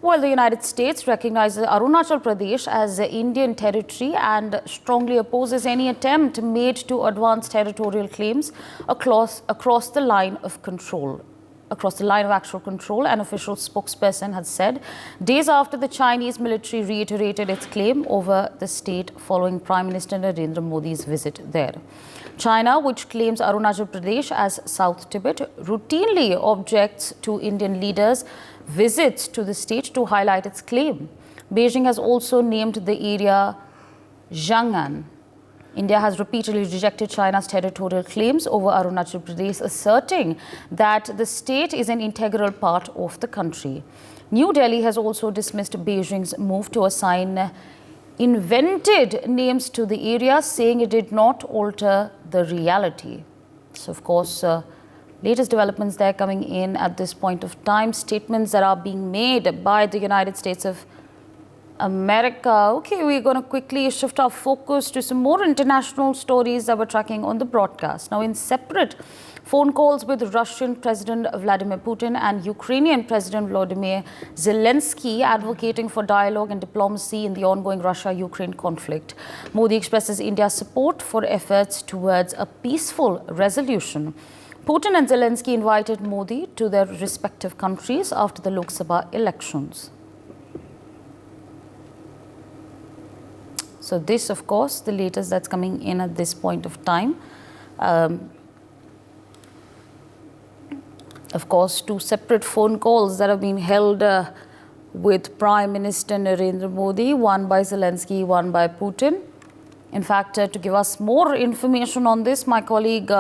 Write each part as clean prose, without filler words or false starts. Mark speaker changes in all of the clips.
Speaker 1: While the United States recognizes Arunachal Pradesh as Indian territory and strongly opposes any attempt made to advance territorial claims across the line of control. Across the line of actual control, an official spokesperson has said days after the Chinese military reiterated its claim over the state following Prime Minister Narendra Modi's visit there. China, which claims Arunachal Pradesh as South Tibet, routinely objects to Indian leaders' visits to the state to highlight its claim. Beijing has also named the area Zhang'an. India has repeatedly rejected China's territorial claims over Arunachal Pradesh, asserting that the state is an integral part of the country. New Delhi has also dismissed Beijing's move to assign invented names to the area, saying it did not alter the reality. So, of course, latest developments there coming in at this point of time, statements that are being made by the United States of America. Okay, we're going to quickly shift our focus to some more international stories that we're tracking on the broadcast. Now, in separate phone calls with Russian President Vladimir Putin and Ukrainian President Volodymyr Zelensky advocating for dialogue and diplomacy in the ongoing Russia-Ukraine conflict, Modi expresses India's support for efforts towards a peaceful resolution. Putin and Zelensky invited Modi to their respective countries after the Lok Sabha elections. So this, of course, the latest that's coming in at this point of time. Of course, two separate phone calls that have been held with Prime Minister Narendra Modi, one by Zelensky, one by Putin. In fact, to give us more information on this, my colleague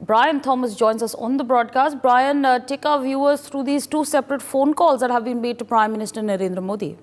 Speaker 1: Brian Thomas joins us on the broadcast. Brian, take our viewers through these two separate phone calls that have been made to Prime Minister Narendra Modi.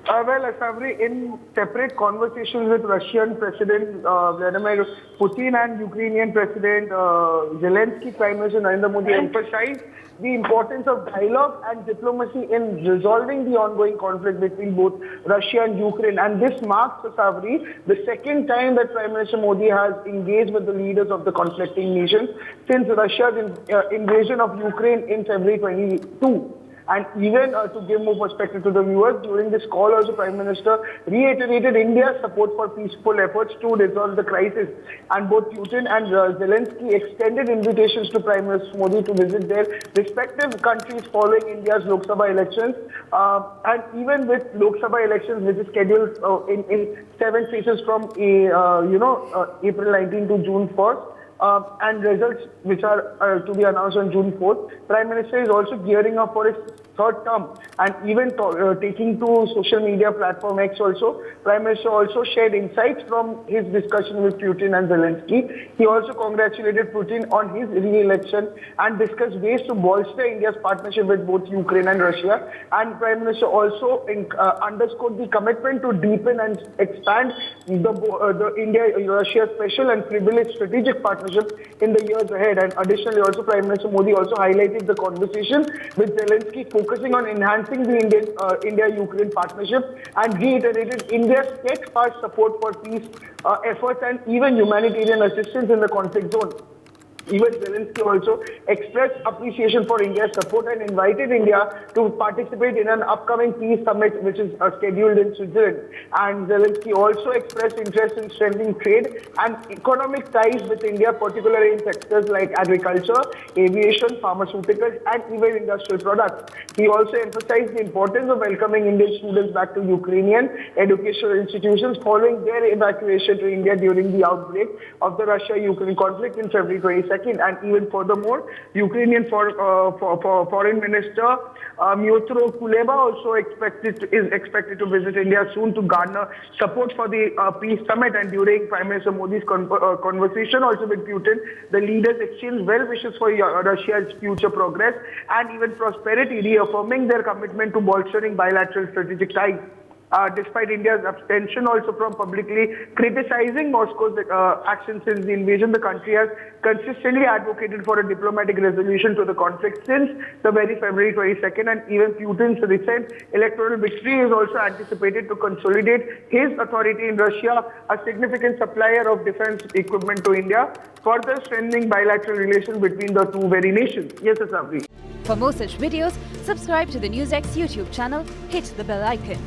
Speaker 2: Well, Asavri, in separate conversations with Russian President Vladimir Putin and Ukrainian President Zelensky, Prime Minister Narendra Modi emphasized the importance of dialogue and diplomacy in resolving the ongoing conflict between both Russia and Ukraine. And this marks, Asavri, the second time that Prime Minister Modi has engaged with the leaders of the conflicting nations since Russia's invasion of Ukraine in February 22. And even to give more perspective to the viewers, during this call also Prime Minister reiterated India's support for peaceful efforts to resolve the crisis. And both Putin and Zelensky extended invitations to Prime Minister Modi to visit their respective countries following India's Lok Sabha elections. And even with Lok Sabha elections, which is scheduled in 7 phases from April 19 to June 1st. And results which are to be announced on June 4th. Prime Minister is also gearing up for his third term and even taking to social media platform X also. Prime Minister also shared insights from his discussion with Putin and Zelensky. He also congratulated Putin on his re-election and discussed ways to bolster India's partnership with both Ukraine and Russia. And Prime Minister also underscored the commitment to deepen and expand the India-Russia special and privileged strategic partnership in the years ahead. And additionally, also Prime Minister Modi also highlighted the conversation with Zelensky focusing on enhancing the India-Ukraine partnership and reiterated India's steadfast support for peace efforts and even humanitarian assistance in the conflict zone. Even Zelensky also expressed appreciation for India's support and invited India to participate in an upcoming peace summit which is scheduled in Switzerland. And Zelensky also expressed interest in strengthening trade and economic ties with India, particularly in sectors like agriculture, aviation, pharmaceuticals, and even industrial products. He also emphasized the importance of welcoming Indian students back to Ukrainian educational institutions following their evacuation to India during the outbreak of the Russia-Ukraine conflict in February 22nd. And even furthermore, Ukrainian Foreign Minister Myotro Kuleba also is expected to visit India soon to garner support for the peace summit. And during Prime Minister Modi's conversation also with Putin, the leaders exchanged well wishes for Russia's future progress and even prosperity, reaffirming their commitment to bolstering bilateral strategic ties. Despite India's abstention also from publicly criticizing Moscow's actions since the invasion, the country has consistently advocated for a diplomatic resolution to the conflict since the very February 22nd, and even Putin's recent electoral victory is also anticipated to consolidate his authority in Russia, a significant supplier of defense equipment to India, further strengthening bilateral relations between the two very nations. Yes, Asavri.
Speaker 3: For more such videos, subscribe to the NewsX YouTube channel, hit the bell icon.